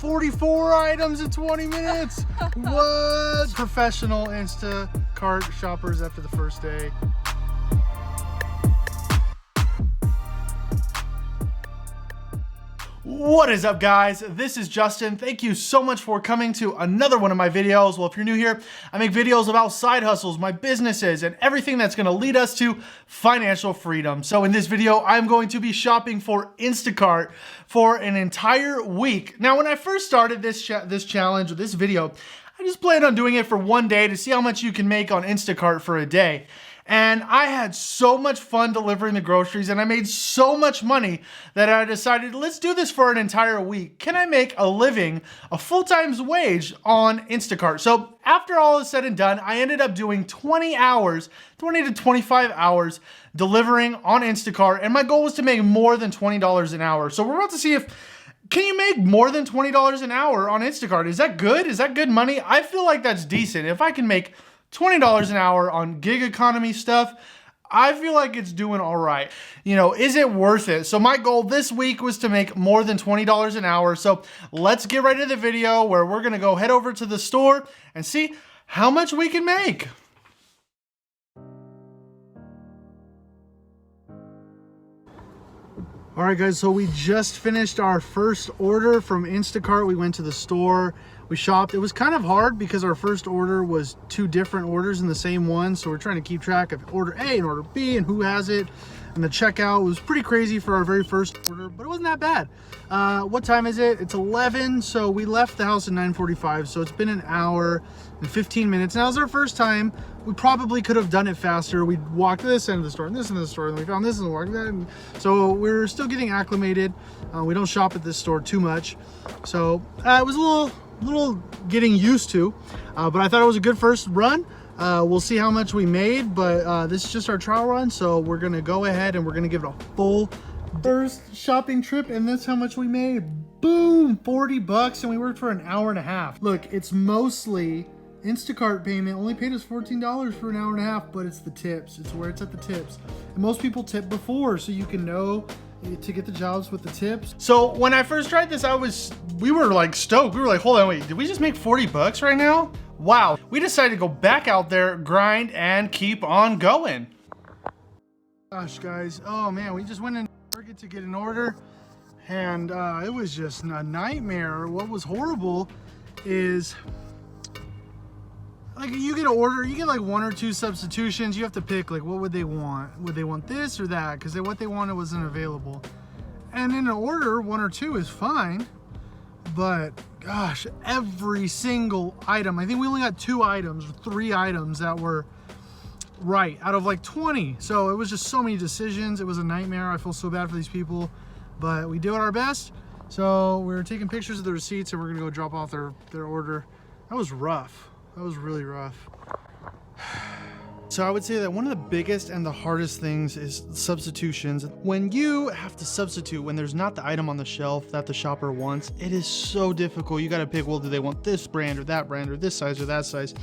44 items in 20 minutes. What? Professional Instacart shoppers after the first day. What is up, guys? This is Justin. Thank you so much for coming to another one of my videos. Well, if you're new here, I make videos about side hustles, my businesses, and everything that's going to lead us to financial freedom. So in this video, I'm going to be shopping for Instacart for an entire week. Now, when I first started this challenge or this video, I just planned on doing it for one day to see how much you can make on Instacart for a day. And I had so much fun delivering the groceries and I made so much money that I decided, let's do this for an entire week. Can I make a living, a full-time wage on Instacart? So after all is said and done, I ended up doing 20 to 25 hours delivering on Instacart. And my goal was to make more than $20 an hour. So we're about to see can you make more than $20 an hour on Instacart? Is that good? Is that good money? I feel like that's decent. If I can make $20 an hour on gig economy stuff, I feel like it's doing all right. You know, is it worth it? So my goal this week was to make more than $20 an hour. So let's get right to the video where we're gonna go head over to the store and see how much we can make. All right, guys, so we just finished our first order from Instacart. We went to the store, we shopped. It was kind of hard because our first order was two different orders in the same one. So we're trying to keep track of order A and order B and who has it. And the checkout was pretty crazy for our very first order, but it wasn't that bad. What time is it? It's 11, so we left the house at 9:45, so it's been an hour and 15 minutes. Now, it was our first time. We probably could have done it faster. We walked this end of the store and this end of the store, and we found this and walked that. And so we're still getting acclimated. We don't shop at this store too much. So it was a little getting used to, but I thought it was a good first run. We'll see how much we made, but this is just our trial run, so we're gonna go ahead and we're gonna give it a full first shopping trip, and that's how much we made. Boom, 40 bucks, and we worked for an hour and a half. Look, it's mostly Instacart payment. Only paid us $14 for an hour and a half, but it's the tips. It's where it's at the tips. And most people tip before, so you can know to get the jobs with the tips. So when I first tried this, we were like stoked. We were like, hold on, wait, did we just make 40 bucks right now? Wow. We decided to go back out there, grind, and keep on going. Gosh, guys. Oh man, we just went in Target to get an order, and it was just a nightmare. What was horrible is, like, you get an order, you get like one or two substitutions. You have to pick, like, what would they want? Would they want this or that? Because what they wanted wasn't available. And in an order, one or two is fine. But gosh, every single item, I think we only got 2 items or 3 items that were right out of like 20. So it was just so many decisions. It was a nightmare. I feel so bad for these people, but we did our best. So we were taking pictures of the receipts and we're gonna go drop off their order. That was rough. That was really rough. So I would say that one of the biggest and the hardest things is substitutions. When you have to substitute when there's not the item on the shelf that the shopper wants, it is so difficult. You got to pick, well, do they want this brand or that brand or this size or that size?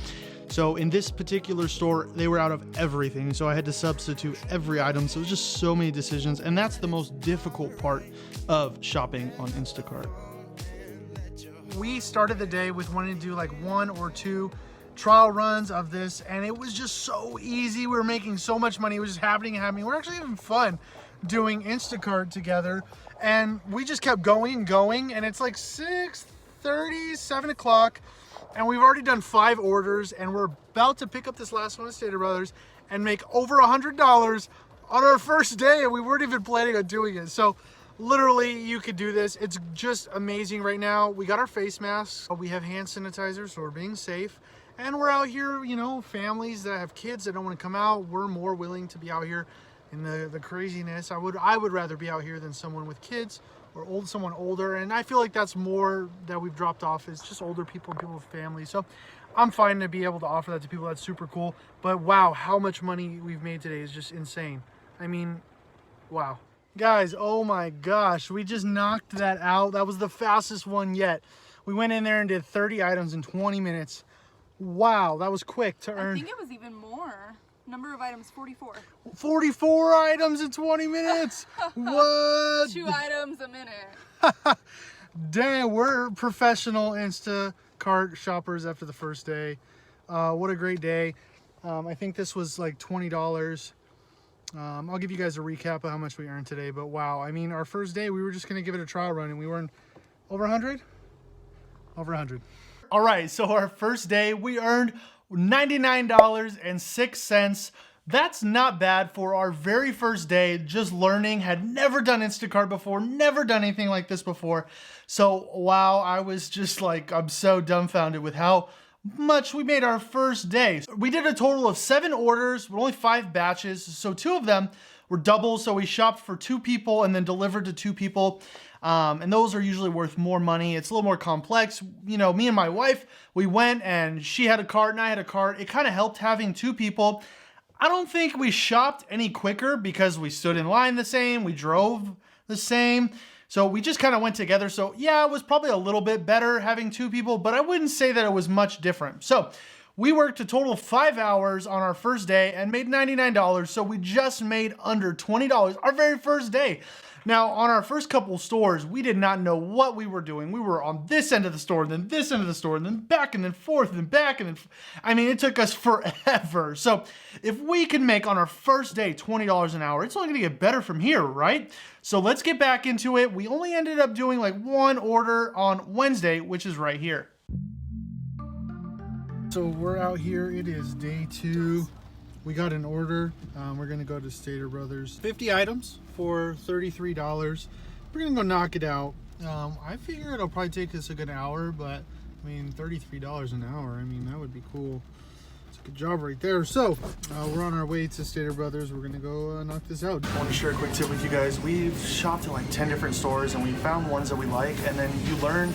So in this particular store, they were out of everything. So I had to substitute every item. So it was just so many decisions. And that's the most difficult part of shopping on Instacart. We started the day with wanting to do like 1 or 2 trial runs of this, and it was just so easy. We were making so much money. It was just happening and happening. We're actually having fun doing Instacart together, and we just kept going and going, and it's like 6:30, 7 o'clock, and we've already done 5 orders, and we're about to pick up this last one at Stater Brothers and make over $100 on our first day, and we weren't even planning on doing it. So literally, you could do this. It's just amazing right now. We got our face masks. We have hand sanitizer, so we're being safe. And we're out here, you know, families that have kids that don't want to come out. We're more willing to be out here in the craziness. I would rather be out here than someone with kids or someone older. And I feel like that's more that we've dropped off is just older people and people with families. So I'm fine to be able to offer that to people. That's super cool. But wow, how much money we've made today is just insane. I mean, wow. Guys, oh my gosh, we just knocked that out. That was the fastest one yet. We went in there and did 30 items in 20 minutes. Wow, that was quick to earn. I think it was even more. Number of items, 44. 44 items in 20 minutes? What? 2 items a minute. Dang, we're professional Instacart shoppers after the first day. What a great day. I think this was like $20. I'll give you guys a recap of how much we earned today, but wow. I mean, our first day, we were just going to give it a trial run and we earned over 100? Over 100. All right, so our first day, we earned $99.06. That's not bad for our very first day, just learning, had never done Instacart before, never done anything like this before. So, wow, I was just like, I'm so dumbfounded with how much we made our first day. We did a total of 7 orders, with only 5 batches. So 2 of them were doubles. So we shopped for 2 people and then delivered to 2 people. And those are usually worth more money. It's a little more complex. You know, me and my wife, we went and she had a cart and I had a cart. It kind of helped having 2 people. I don't think we shopped any quicker because we stood in line the same, we drove the same. So we just kind of went together. So yeah, it was probably a little bit better having 2 people, but I wouldn't say that it was much different. So we worked a total of 5 hours on our first day and made $99. So we just made under $20 our very first day. Now, on our first couple stores, we did not know what we were doing. We were on this end of the store, then this end of the store, and then back, and then forth, and then back, and then... I mean, it took us forever. So if we can make on our first day $20 an hour, it's only going to get better from here, right? So let's get back into it. We only ended up doing like 1 order on Wednesday, which is right here. So we're out here. It is day 2. We got an order. We're gonna go to Stater Brothers. 50 items for $33. We're gonna go knock it out. I figure it'll probably take us a good hour, but I mean, $33 an hour. I mean, that would be cool. It's a good job right there. So we're on our way to Stater Brothers. We're gonna go knock this out. I want to share a quick tip with you guys. We've shopped at like 10 different stores and we found ones that we like, and then you learn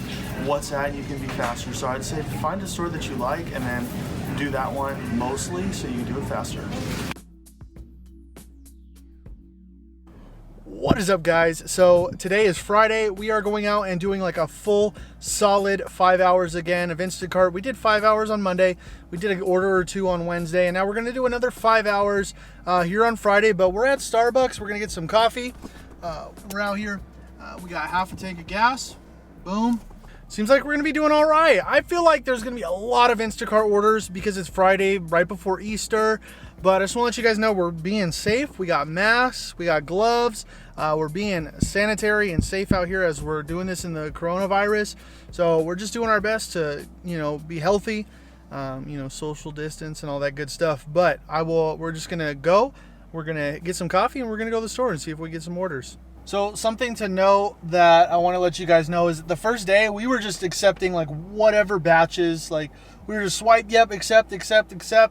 what's at and you can be faster. So I'd say find a store that you like and then do that one mostly so you can do it faster. What is up, guys? So today is Friday. We are going out and doing like a full solid 5 hours again of Instacart. We did 5 hours on Monday. We did an order or 2 on Wednesday, and now we're gonna do another 5 hours here on Friday. But we're at Starbucks. We're gonna get some coffee. We're out here. We got half a tank of gas. Boom. Seems like we're gonna be doing all right. I feel like there's gonna be a lot of Instacart orders because it's Friday right before Easter. But I just wanna let you guys know we're being safe. We got masks, we got gloves. We're being sanitary and safe out here as we're doing this in the coronavirus. So we're just doing our best to, you know, be healthy, you know, social distance and all that good stuff. But we're just gonna go. We're gonna get some coffee and we're gonna go to the store and see if we get some orders. So something to note that I want to let you guys know is the first day we were just accepting like whatever batches, like we were just swipe, yep, accept.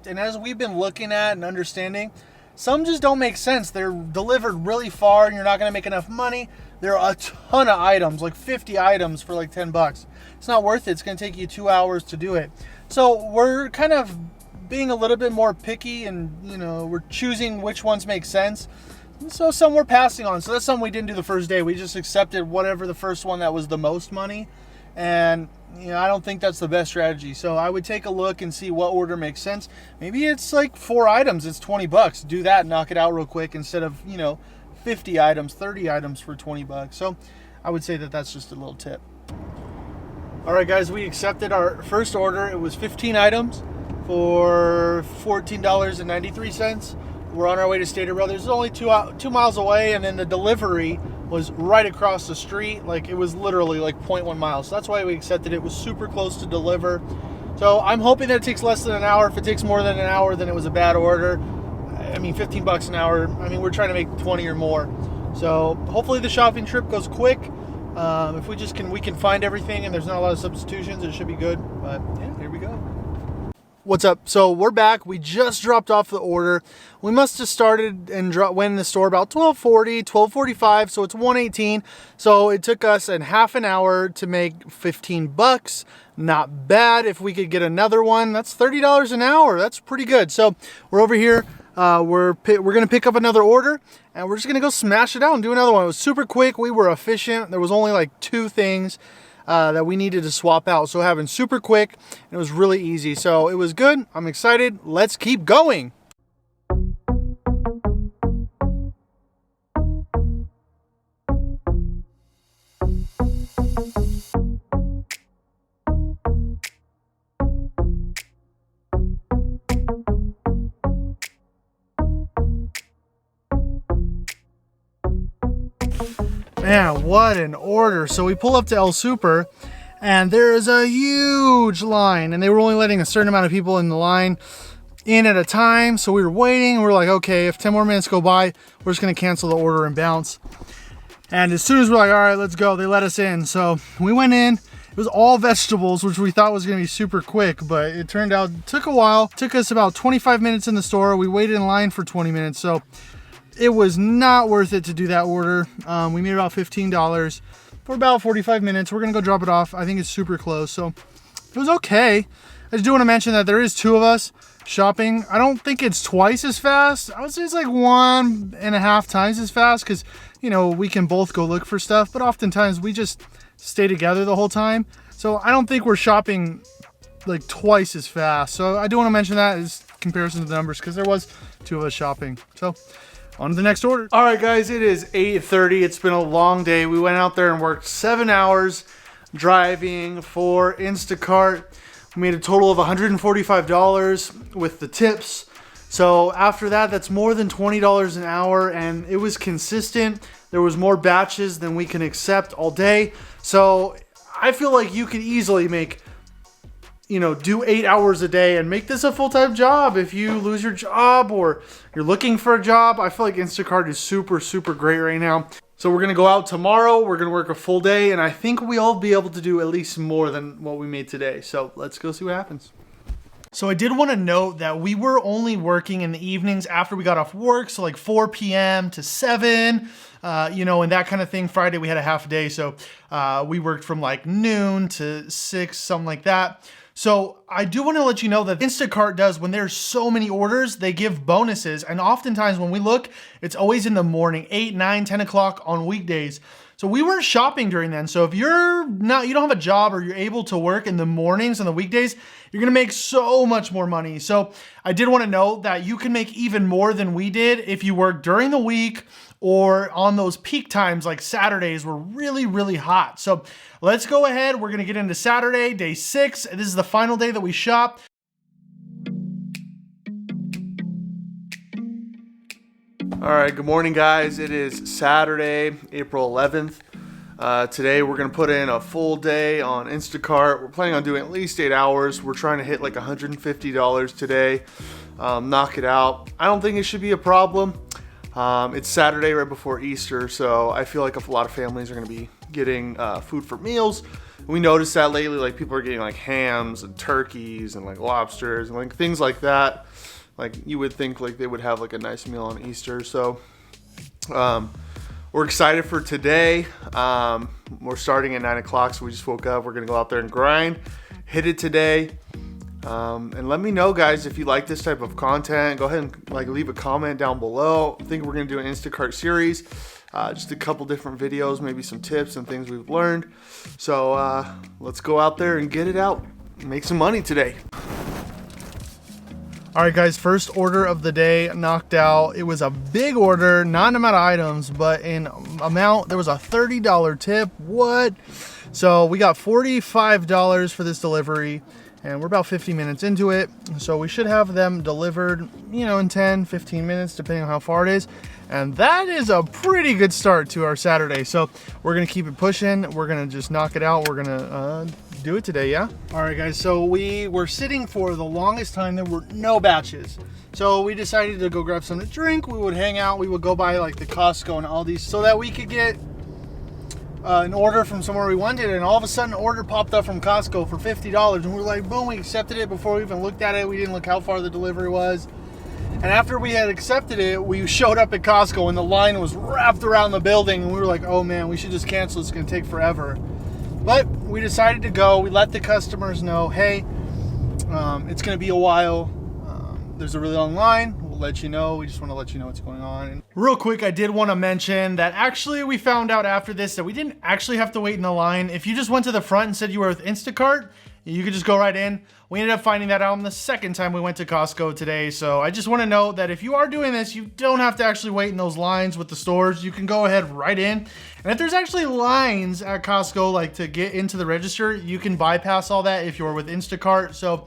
And as we've been looking at and understanding, some just don't make sense. They're delivered really far and you're not going to make enough money. There are a ton of items, like 50 items for like $10. It's not worth it. It's going to take you 2 hours to do it. So we're kind of being a little bit more picky and, you know, we're choosing which ones make sense. So some we're passing on. So that's something we didn't do the first day. We just accepted whatever the first one that was the most money. And, you know, I don't think that's the best strategy. So I would take a look and see what order makes sense. Maybe it's like 4 items. It's $20. Do that, knock it out real quick instead of, you know, 50 items, 30 items for $20. So I would say that that's just a little tip. All right, guys, we accepted our first order. It was 15 items for $14.93. We're on our way to Stater Brothers. It's only 2 miles away, and then the delivery was right across the street. Like, it was literally like 0.1 miles. So that's why we accepted it. It was super close to deliver. So I'm hoping that it takes less than an hour. If it takes more than an hour, then it was a bad order. I mean, $15 an hour. I mean, we're trying to make 20 or more. So hopefully the shopping trip goes quick. If we can find everything and there's not a lot of substitutions, it should be good. But yeah, here we go. What's up? So we're back. We just dropped off the order. We must have started and went in the store about 12:40, 12:45. So it's 1:18. So it took us a half an hour to make $15. Not bad. If we could get another one, that's $30 an hour. That's pretty good. So we're over here. We're gonna pick up another order and we're just gonna go smash it out and do another one. It was super quick. We were efficient. There was only like 2 things that we needed to swap out. So having super quick, and it was really easy. So it was good. I'm excited. Let's keep going. Man, what an order. So we pull up to El Super and there is a huge line, and they were only letting a certain amount of people in the line in at a time. So we were waiting and we were like, okay, if 10 more minutes go by, we're just gonna cancel the order and bounce. And as soon as we're like, all right, let's go, they let us in. So we went in, it was all vegetables, which we thought was gonna be super quick, but it turned out, it took a while. It took us about 25 minutes in the store. We waited in line for 20 minutes. So it was not worth it to do that order. We made about $15 for about 45 minutes. We're gonna go drop it off. I think it's super close, so it was okay. I just do wanna mention that there is 2 of us shopping. I don't think it's twice as fast. I would say it's like 1.5 times as fast, because you know, we can both go look for stuff, but oftentimes we just stay together the whole time. So I don't think we're shopping like twice as fast. So I do want to mention that as comparison to the numbers, because there was 2 of us shopping. So on to the next order. All right, guys, it is 8:30. It's been a long day. We went out there and worked 7 hours driving for Instacart. We made a total of $145 with the tips. So after that, that's more than $20 an hour, and it was consistent. There was more batches than we can accept all day. So I feel like you could easily make, you know, do 8 hours a day and make this a full-time job if you lose your job or you're looking for a job. I feel like Instacart is super, super great right now. So we're gonna go out tomorrow, we're gonna work a full day, and I think we'll be able to do at least more than what we made today. So let's go see what happens. So I did want to note that we were only working in the evenings after we got off work, so like 4 p.m. to 7, you know, and that kind of thing. Friday we had a half day, so we worked from like noon to 6, something like that. So I do want to let you know that Instacart does, when there's so many orders, they give bonuses. And oftentimes when we look, it's always in the morning, 8, 9, 10 o'clock on weekdays. So we weren't shopping during then. So if you don't have a job or you're able to work in the mornings and the weekdays, you're gonna make so much more money. So I did want to note that you can make even more than we did if you work during the week or on those peak times like Saturdays were really, really hot. So let's go ahead. We're gonna get into Saturday, day 6. This is the final day that we shop. All right, good morning, guys. It is Saturday, April 11th. Today we're gonna put in a full day on Instacart. We're planning on doing at least 8 hours. We're trying to hit like $150 today, knock it out. I don't think it should be a problem. It's Saturday right before Easter, so I feel like a lot of families are gonna be getting food for meals. We noticed that lately, like people are getting like hams and turkeys and like lobsters and like things like that. Like you would think like they would have like a nice meal on Easter. So we're excited for today. We're starting at 9 o'clock, so we just woke up. We're gonna go out there and grind, hit it today. And let me know, guys, if you like this type of content. Go ahead and like leave a comment down below. I think we're gonna do an Instacart series, just a couple different videos, maybe some tips and things we've learned. So let's go out there and get it out, make some money today. All right, guys, first order of the day knocked out. It was a big order, not in amount of items, but in amount. There was a $30 tip. What? So we got $45 for this delivery, and we're about 50 minutes into it. So we should have them delivered, you know, in 10, 15 minutes, depending on how far it is. And that is a pretty good start to our Saturday. So we're gonna keep it pushing. We're gonna just knock it out. We're gonna do it today, yeah? All right, guys, so we were sitting for the longest time. There were no batches. So we decided to go grab something to drink. We would hang out. We would go by like the Costco and Aldi's so that we could get an order from somewhere we wanted. And all of a sudden, an order popped up from Costco for $50. And we were like, boom, we accepted it before we even looked at it. We didn't look how far the delivery was. And after we had accepted it, we showed up at Costco and the line was wrapped around the building. And we were like, oh man, we should just cancel. It's gonna take forever. But we decided to go. We let the customers know, hey, it's gonna be a while. There's a really long line. We'll let you know. We just wanna let you know what's going on. And real quick, I did wanna mention that actually we found out after this that we didn't actually have to wait in the line. If you just went to the front and said you were with Instacart, you could just go right in. We ended up finding that out on the second time we went to Costco today. So I just want to note that if you are doing this, you don't have to actually wait in those lines with the stores. You can go ahead right in. And if there's actually lines at Costco, like to get into the register, you can bypass all that if you're with Instacart. So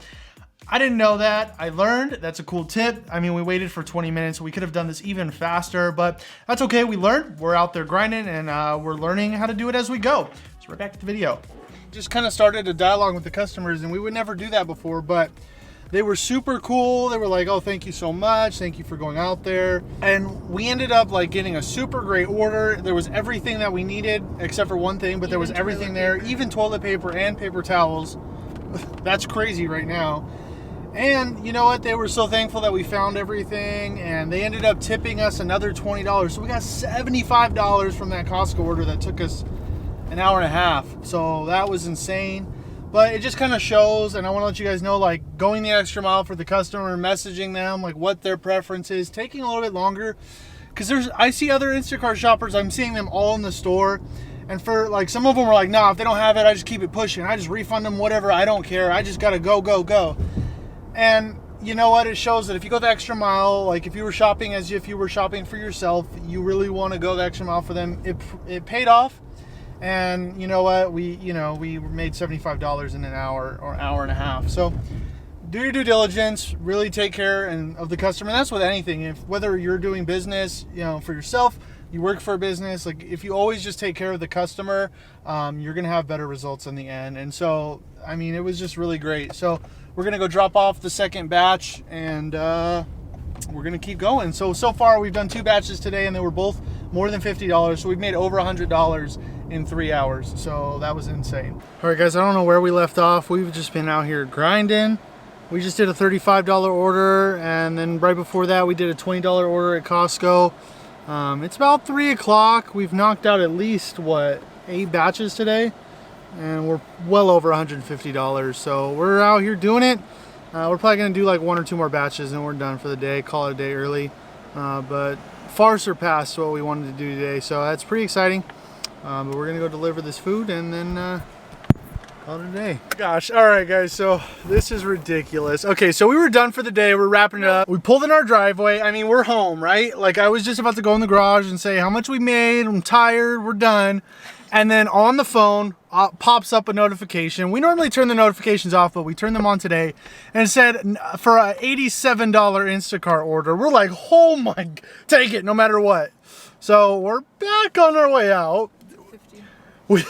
I didn't know that. I learned. That's a cool tip. I mean, we waited for 20 minutes. We could have done this even faster, but that's okay. We learned. We're out there grinding, and we're learning how to do it as we go. So right back to the video. Just kind of started a dialogue with the customers, and we would never do that before, but they were super cool. They were like, oh, thank you so much. Thank you for going out there. And we ended up like getting a super great order. There was everything that we needed except for one thing, but there was everything there, even toilet paper and paper towels. That's crazy right now. And you know what? They were so thankful that we found everything, and they ended up tipping us another $20. So we got $75 from that Costco order that took us an hour and a half. So that was insane. But it just kind of shows, and I want to let you guys know, like, going the extra mile for the customer, messaging them, like, what their preference is, taking a little bit longer. Because I see other Instacart shoppers, I'm seeing them all in the store. And for, like, some of them are like, nah, if they don't have it, I just keep it pushing. I just refund them whatever. I don't care. I just got to go, go, go. And you know what? It shows that if you go the extra mile, like if you were shopping as if you were shopping for yourself, you really want to go the extra mile for them. It paid off. And you know what? We made $75 in an hour or hour and a half. So do your due diligence, really take care of the customer. And that's with anything. Whether you're doing business, for yourself, you work for a business, like if you always just take care of the customer, you're going to have better results in the end. And so, I mean, it was just really great. So we're going to go drop off the second batch, and we're going to keep going. So far we've done 2 batches today, and they were both more than $50. So we've made over $100 in 3 hours. So that was insane. All right, guys, I don't know where we left off. We've just been out here grinding. We just did a $35 order, and then right before that we did a $20 order at Costco. It's about 3 o'clock. We've knocked out at least, 8 batches today, and we're well over $150. So we're out here doing it. We're probably gonna do like 1 or 2 more batches and we're done for the day, call it a day early. But far surpassed what we wanted to do today. So that's pretty exciting. But we're gonna go deliver this food and then call it a day. Gosh, all right guys, so this is ridiculous. Okay, so we were done for the day. We're wrapping it up. We pulled in our driveway. I mean, we're home, right? Like I was just about to go in the garage and say how much we made. I'm tired, we're done. And then on the phone pops up a notification. We normally turn the notifications off, but we turned them on today, and it said for a $87 Instacart order. We're like, oh my, take it no matter what. So we're back on our way out. 50.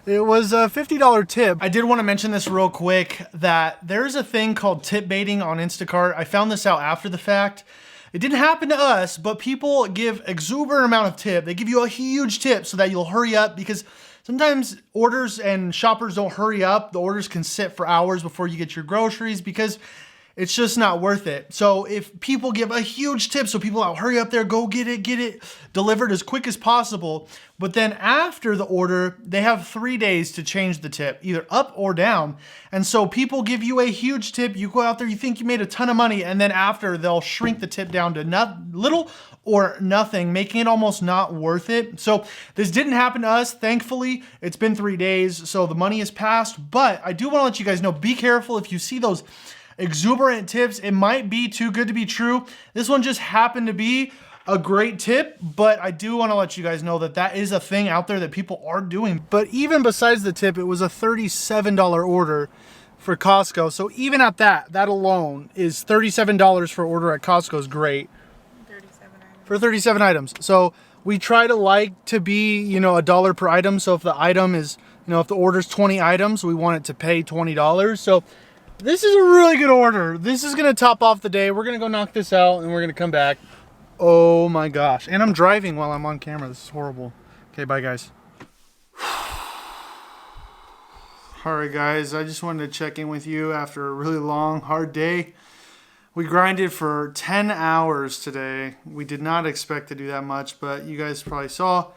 It was a $50 tip. I did want to mention this real quick, that there's a thing called tip baiting on Instacart. I found this out after the fact. It didn't happen to us, but people give exuberant amount of tip. They give you a huge tip so that you'll hurry up, because sometimes orders and shoppers don't hurry up. The orders can sit for hours before you get your groceries because it's just not worth it. So if people give a huge tip, so people out, hurry up there, go get it delivered as quick as possible. But then after the order, they have 3 days to change the tip, either up or down. And so people give you a huge tip, you go out there, you think you made a ton of money, and then after they'll shrink the tip down to little or nothing, making it almost not worth it. So this didn't happen to us. Thankfully, it's been 3 days, so the money is passed. But I do want to let you guys know, be careful if you see those exuberant tips. It might be too good to be true. This one just happened to be a great tip, but I do want to let you guys know that that is a thing out there that people are doing. But even besides the tip, it was a $37 order for Costco. So even at that alone is $37 for order at Costco is great. 37 items. For 37 items. So we try to be, $1 per item. So if the item is, if the order's 20 items, we want it to pay $20. So this is a really good order. This is going to top off the day. We're going to go knock this out and we're going to come back. Oh my gosh. And I'm driving while I'm on camera. This is horrible. Okay, bye guys. Alright guys, I just wanted to check in with you after a really long, hard day. We grinded for 10 hours today. We did not expect to do that much, but you guys probably saw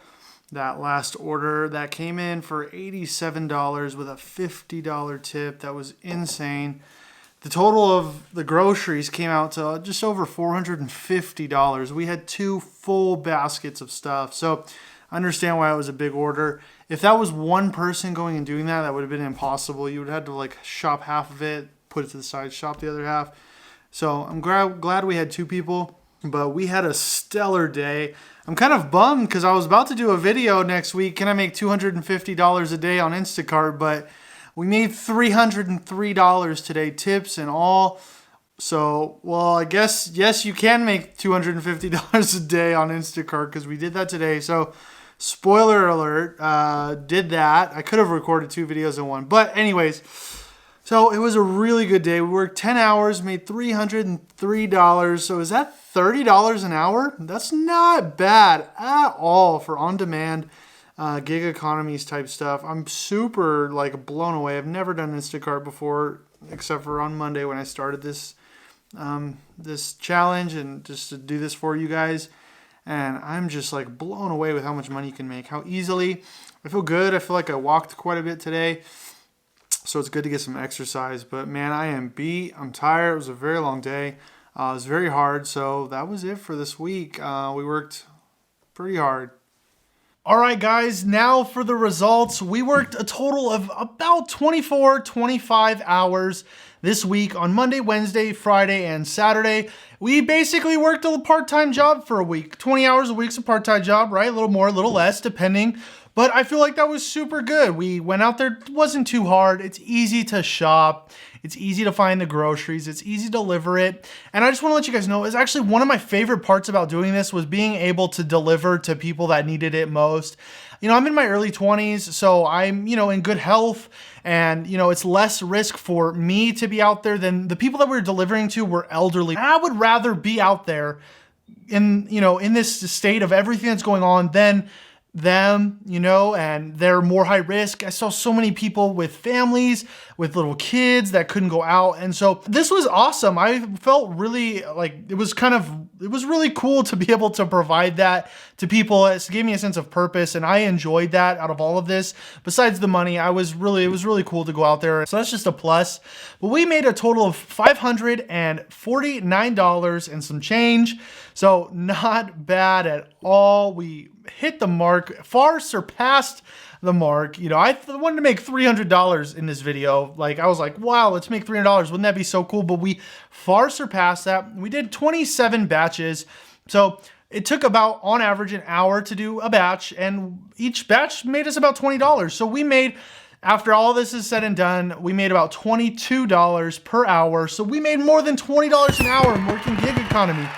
that last order that came in for $87 with a $50 tip. That was insane. The total of the groceries came out to just over $450. We had 2 full baskets of stuff. So I understand why it was a big order. If that was one person going and doing that, that would have been impossible. You would have had to shop half of it, put it to the side, shop the other half. So I'm glad we had 2 people, but we had a stellar day. I'm kind of bummed because I was about to do a video next week. Can I make $250 a day on Instacart? But We made $303 today, tips and all. So, well, I guess, yes, you can make $250 a day on Instacart because we did that today. So, spoiler alert, did that. I could have recorded 2 videos in one. But anyways, so it was a really good day. We worked 10 hours, made $303. So is that $30 an hour? That's not bad at all for on-demand gig economies type stuff. I'm super like blown away. I've never done Instacart before, except for on Monday when I started this this challenge and just to do this for you guys. And I'm just like blown away with how much money you can make, how easily. I feel good. I feel like I walked quite a bit today. So it's good to get some exercise. But man, I am beat. I'm tired. It was a very long day. It was very hard. So that was it for this week. We worked pretty hard. All right, guys, now for the results. We worked a total of about 25 hours this week on Monday, Wednesday, Friday, and Saturday. We basically worked a part-time job for a week. 20 hours a week's a part-time job, right? A little more, a little less, depending. But I feel like that was super good. We went out there, it wasn't too hard. It's easy to shop. It's easy to find the groceries. It's easy to deliver it. And I just want to let you guys know, it's actually one of my favorite parts about doing this was being able to deliver to people that needed it most. You know, I'm in my early 20s, so I'm, in good health, and, it's less risk for me to be out there than the people that we were delivering to were elderly. And I would rather be out there in this state of everything that's going on than them, and they're more high risk. I saw so many people with families, with little kids that couldn't go out. And so this was awesome. I felt really like it was really cool to be able to provide that to people. It gave me a sense of purpose, and I enjoyed that out of all of this. Besides the money, it was really cool to go out there. So that's just a plus. But we made a total of $549 and some change. So not bad at all. We hit the mark, far surpassed the mark. I wanted to make $300 in this video. Like, I was like, wow, let's make $300. Wouldn't that be so cool? But we far surpassed that. We did 27 batches. So it took about, on average, an hour to do a batch, and each batch made us about $20. So we made, after all this is said and done, we made about $22 per hour. So we made more than $20 an hour in working gig economy.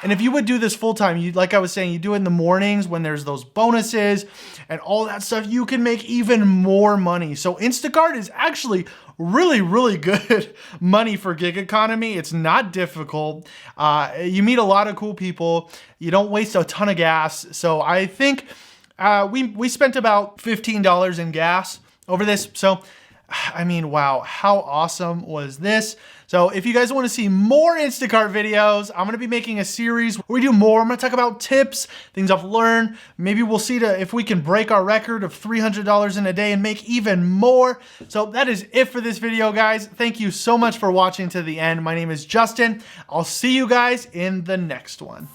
And if you would do this full time, like I was saying, you do it in the mornings when there's those bonuses and all that stuff, you can make even more money. So Instacart is actually really good money for gig economy. It's not difficult. You meet a lot of cool people. You don't waste a ton of gas. So I think we spent about $15 in gas over this. So I mean, wow, how awesome was this? So if you guys want to see more Instacart videos, I'm going to be making a series where we do more. I'm going to talk about tips, things I've learned. Maybe we'll see if we can break our record of $300 in a day and make even more. So that is it for this video, guys. Thank you so much for watching to the end. My name is Justin. I'll see you guys in the next one.